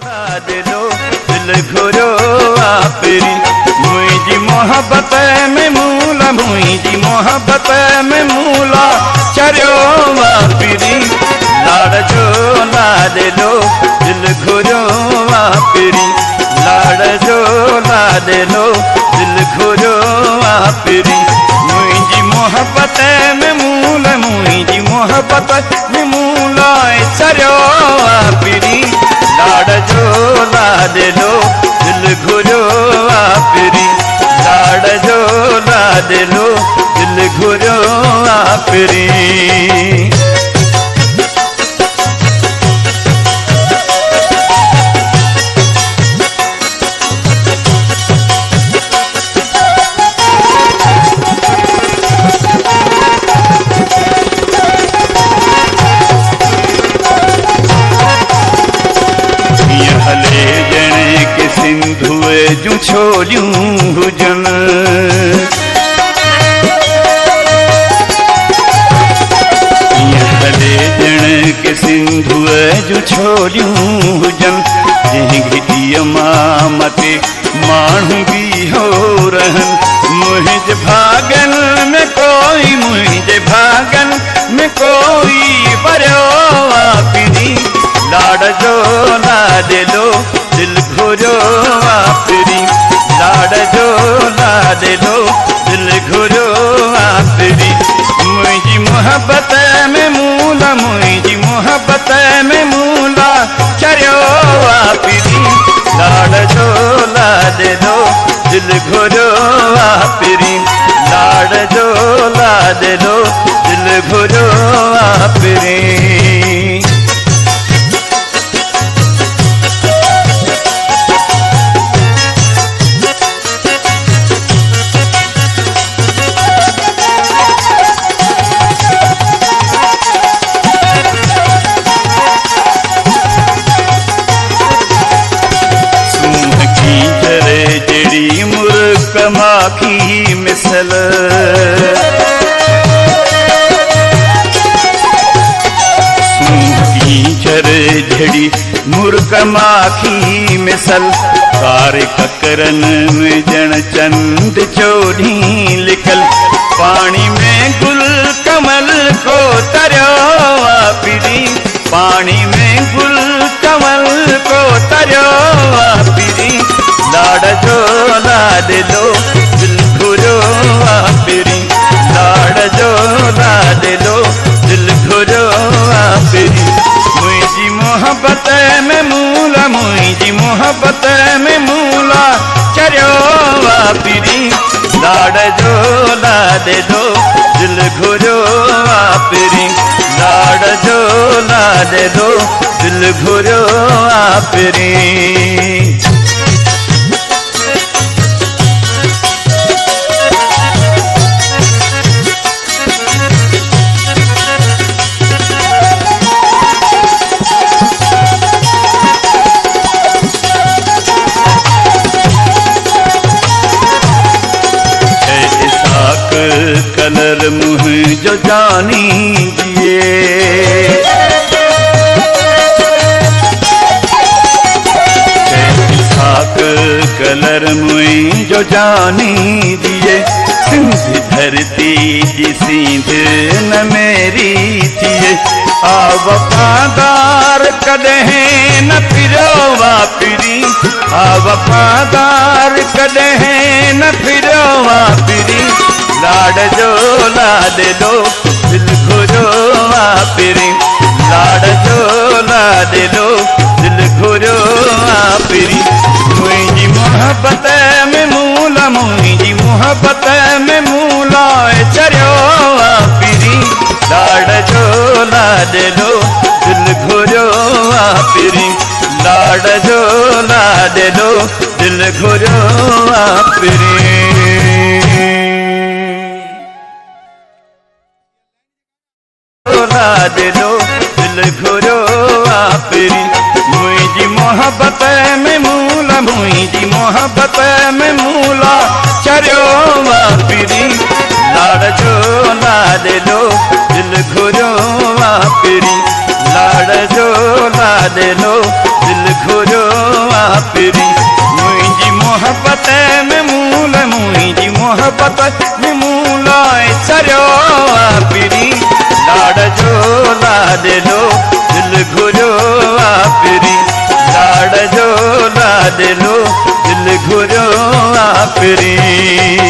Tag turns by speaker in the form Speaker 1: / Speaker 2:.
Speaker 1: दिलो दिल घुरो आपरी मुझी मोहब्बत में मूला मुझी मोहब्बत में मूला चरियो आपरी लाड़ जो ला दिलो दिल घुरो आपरी लाड़ जो ला दिलो दिल घुरो आपरी मुझी मोहब्बत में मूला मुझी मोहब्बत में मूला चरियो आपरी लाड़ जो ला दिलो दिल घुरो आपरी लाड़ जो ला दिलो दिल घुरो आपरी सिंधुए जूं छोलियूं हुजन हले ॼण के सिंधुए जूं छोलियूं हुजन जंहिं घिटीअ मां मथे माण्हू बीहो रहन मुंहिंजे भागन में कोई मुंहिंजे भागन में कोई परियो आपरी लाड़ जो ला दिलो दिल घुरो आपरी लाड़ जो ला दिलो दिल घुरो आपरी मुझी मोहब्बत में मूला मुझी मोहब्बत में मूला चरियो आपरी लाड़ जो ला दिलो दिल घुरो आपरी लाड़ जो ला दिलो दिल घुरो आपरी माखी मिसल कीचर झड़ी मुर्क माखी मिसल कार ककरन में जण चंद चोरी लिखल पानी में गुल कमल को तरियो आपरी पानी में गुल कमल को तरियो आपरी लाड़ जो ला दिलो दिल घुरो आपरी लाड़ जो ला दिलो दिल घुरो आपरी मुझी मोहब्बत में मूला मुझी मोहब्बत में मूला चरियो आपरी लाड़ जो ला दिलो दिल घुरो आपरी लाड़ जो ला दिलो दिल घुरो आपरी कलर मुँह जो जानी दिए साक कलर मुँह जो जानी दिए सिंध धरती जी सिंध न मेरी थिए आ वफादार कदें न फिरो वापरी आ वफादार कदें न फिरो वापरी लाड़ जो ला दिलो दिल घुरो आपरी लाड़ जो ला दिलो दिल घुरो आपरी मुझी मोहब्बत में मूला मुझी मोहब्बत में मूला चरियो आपरी लाड़ जो ला दिलो दिल घुरो आपरी लाड़ जो ला दिलो दिल घुरो आपरी दिलो दिल घुरो आपरी मुझी मोहब्बत में मूला मुझी मोहब्बत में मूला चरियो आपरी लाड़ जो ला दिलो दिल घुरो आपरी लाड़ जो ला दिलो दिल घुरो आपरी मुझी मोहब्बत में मूल मुझी मोहब्बत में मूल चरियो आपरी लाड़ जो लाद लो दिल घुरियो आपरी लाड़ जो लाद लो दिल घुरियो आपरी।